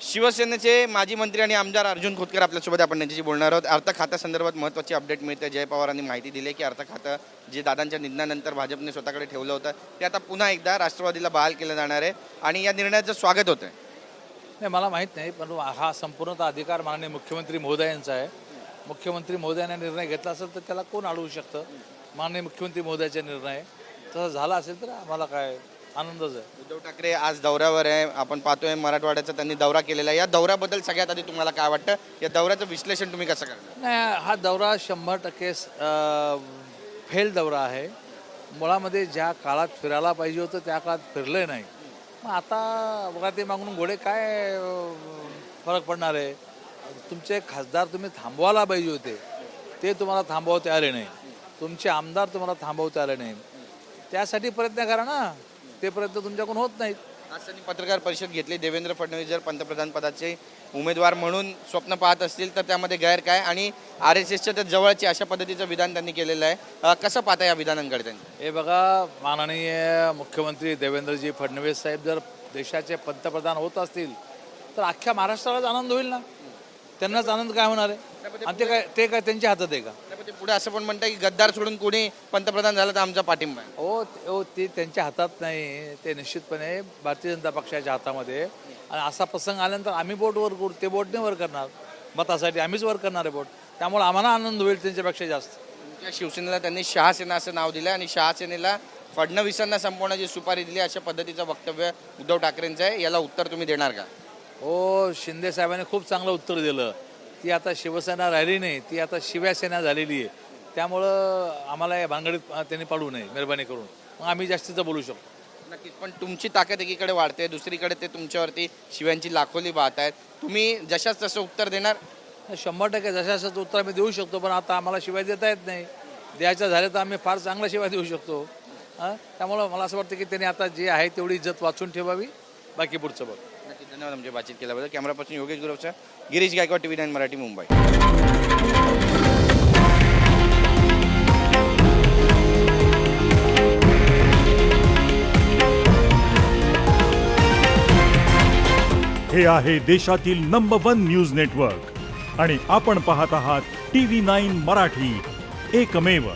शिवसेनेचे माजी मंत्री आणि आमदार अर्जुन खोतकर आपल्यासोबत आपण त्यांच्याशी बोलणार आहोत। अर्थ खात्यासंदर्भात महत्त्वाची अपडेट मिळते। जय पवारांनी माहिती दिली की अर्थ खातं जे दादांच्या निधनानंतर भाजपने स्वतःकडे ठेवलं होतं ते आता पुन्हा एकदा राष्ट्रवादीला बहाल केलं जाणार आहे आणि या निर्णयाचं स्वागत होतं। नाही, मला माहीत नाही, पण हा संपूर्णतः अधिकार माननीय मुख्यमंत्री महोदयांचा आहे। मुख्यमंत्री महोदयांनी निर्णय घेतला असेल तर त्याला कोण अडवू शकतं? माननीय मुख्यमंत्री महोदयाचा निर्णय तसं झाला असेल तर आम्हाला काय आनंदच आहे। उद्धव ठाकरे आज दौऱ्यावर आहे, आपण पाहतोय मराठवाड्याचा त्यांनी दौरा केलेला आहे। या दौऱ्याबद्दल सगळ्यात आधी तुम्हाला काय वाटतं? या दौऱ्याचं विश्लेषण तुम्ही कसं करणार? नाही, हा दौरा 100% फेल दौरा आहे। मुळामध्ये ज्या काळात फिरायला पाहिजे होतं त्या काळात फिरले नाही। मग आता बघा, ते मागून घोडे काय फरक पडणार आहे? तुमचे खासदार तुम्ही थांबवायला पाहिजे होते, ते तुम्हाला थांबवता आले नाही। तुमचे आमदार तुम्हाला थांबवता आले नाही, त्यासाठी प्रयत्न करा ना। ते प्रयत्न तुमच्याकडून होत नाहीत। आज त्यांनी पत्रकार परिषद घेतली। देवेंद्र फडणवीस जर पंतप्रधान पदाचे उमेदवार म्हणून स्वप्न पाहत असतील तर त्यामध्ये गैर काय आणि RSSच्या त्या जवळचे अशा पद्धतीचं विधान त्यांनी केलेलं आहे। कसं पाहता या विधानांकडे त्यांनी? हे बघा, माननीय मुख्यमंत्री देवेंद्रजी फडणवीस साहेब जर देशाचे पंतप्रधान होत असतील तर अख्ख्या महाराष्ट्रालाच आनंद होईल ना। त्यांनाच आनंद काय होणार आहे? आणि ते काय त्यांच्या हातात आहे का? ते पुढे असं पण म्हणतात की गद्दार सोडून कोणी पंतप्रधान झालं तर आमचा पाठिंबा आहे। हो, ते त्यांच्या हातात नाही, ते निश्चितपणे भारतीय जनता पक्षाच्या हातामध्ये। आणि असा प्रसंग आल्यानंतर आम्ही बोटवर करू, ते बोट नाही वर करणार। मतासाठी आम्हीच वर करणार आहे बोट, त्यामुळे आम्हाला आनंद होईल त्यांच्यापेक्षा जास्त। तुमच्या शिवसेनेला त्यांनी शहासेना असं नाव दिलं आणि शहासेनेला फडणवीसांना संपवण्याची सुपारी दिली अशा पद्धतीचं वक्तव्य उद्धव ठाकरेंचं आहे। याला उत्तर तुम्ही देणार का? हो, शिंदे साहेबांनी खूप चांगलं उत्तर दिलं। ती आता शिवसेना राहिली नाही, ती आता शिवसेना झालेली आहे। त्यामुळं आम्हाला या भानगडीत त्यांनी पाडू नये मेहरबानी करून, मग आम्ही जास्तीचं बोलू शकतो। नक्कीच, पण तुमची ताकद एकीकडे वाढते, दुसरीकडे ते तुमच्यावरती शिव्यांची लाखोली वाहत आहेत। तुम्ही जशाच तसं उत्तर देणार? 100% जशाचं उत्तर आम्ही देऊ शकतो, पण आता आम्हाला शिवाय देता येत नाही। द्यायचं झालं तर आम्ही फार चांगला शिवाय देऊ शकतो। त्यामुळं मला असं वाटतं की त्यांनी आता जे आहे तेवढी इज्जत वाचून ठेवावी, बाकी पुढचं बघ। नक्कीच, धन्यवाद आमची बातचीत केल्याबद्दल। कॅमेरा पर्सन योगेश गुरवचा, गिरीश गायकवाड, TV9 मराठी, मुंबई। हे आहे देशातील नंबर 1 न्यूज नेटवर्क आणि आपण पाहत आहात TV9 मराठी, एकमेव।